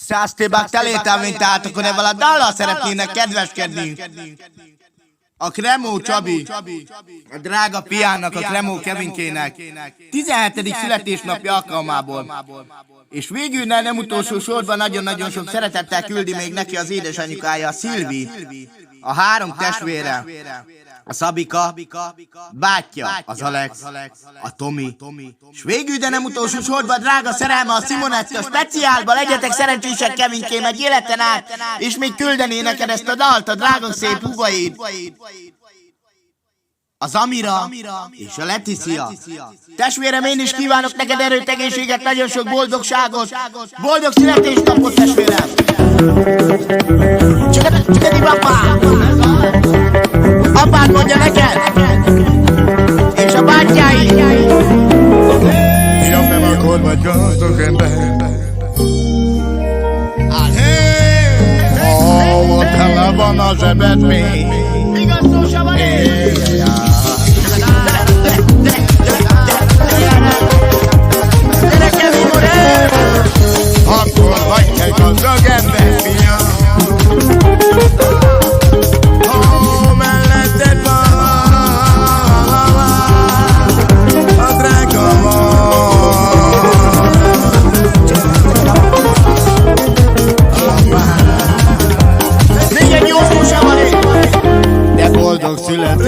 100 talétámintátok, hogy ebben a dallal szeretnének kedveskedni. A Kremó Csabi, a drága fiának, a Kremó Kevinkének 17. születésnapja alkalmából. És végül nem utolsó sorban nagyon-nagyon sok szeretettel küldi még neki az édesanyukája, a Szilvi, a 3 testvére, a Szabika, bátyja, az Alex, a Tomi, és végül, de nem utolsó sorban drága szerelme, a Simonetta, speciálba legyetek szerencsések Kevinkém egy életen át, és még küldené neked ezt a dalt, a drága szép húgaid. Az Amira és a Leticia. Testvérem, én is kívánok neked erőt, egészséget, nagyon sok boldogságot. Boldog születésnapot, testvérem! Csukadi papá! Apád mondja neked! És a bátyái! Jobb nem akkor vagy gazdag ember. Ó, tele van a zsebed még. Igaz szó sem van én! Akkor vagy te gazdag ember, fiam. Ó, melletted van a drága van. Még egy jó szó sem van én! De boldog születésnapot.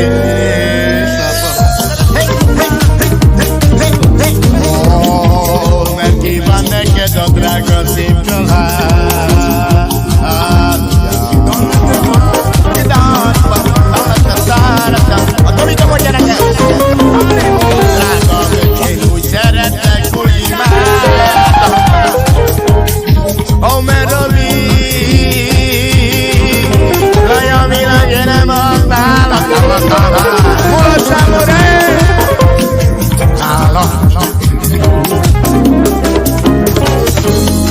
Ó, mert kíván neked a drága szép család. A Tomika mondja neked! Drága öcsém, úgy szeretlek, úgy imádlak. Ó, mert a víz, a világ, én nem adnálak. Mulasd amore!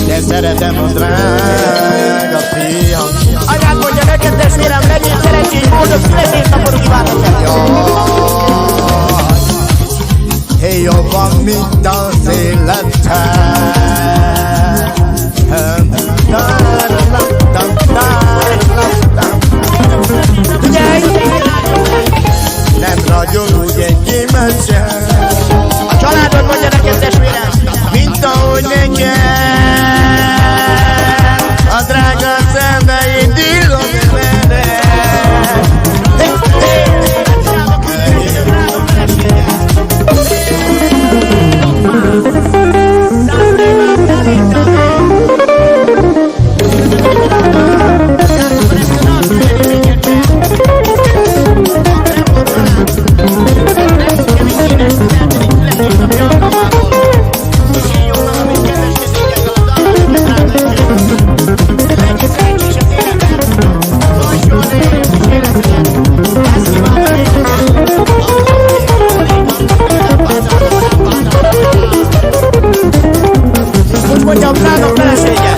De szeretem a drága fiam. Anyád mondja neked, testvérem, legyél szerencsés, boldog születésnapot kívánok neked! Hé, jobban, mint az életem. Figyelj! Nem ragyog úgy egy gyémánt sem, A családod mondja neked, testvérem! mint ahogy nekem. A drága szemeim dillog vele. Mondja a drága felesége!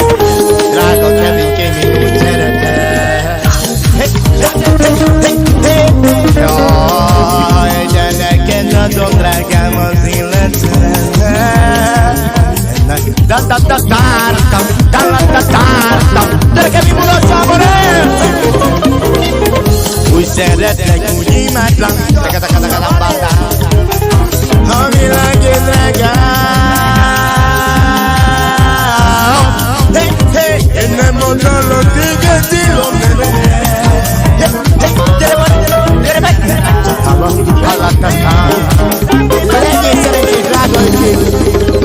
Drága Kevinkém, én úgy szeretem. Jaj, de neked adom, drágám, az életet. Gyere, Kevin, mutasd amore! Úgy szeretlek, úgy imádlak. A világért, drágám. Én nem mondalak téged, tillom neved. Gyere meg! Legyél szerencsés, drága öcsém!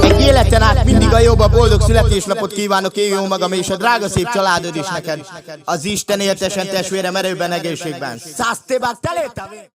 Egy életen át mindig a jobb, a boldog születésnapot kívánok én jó magam és a drága szép családod is neked. Az Isten éltesen, testvérem, erőben, egészségben. 100 talétámintátok!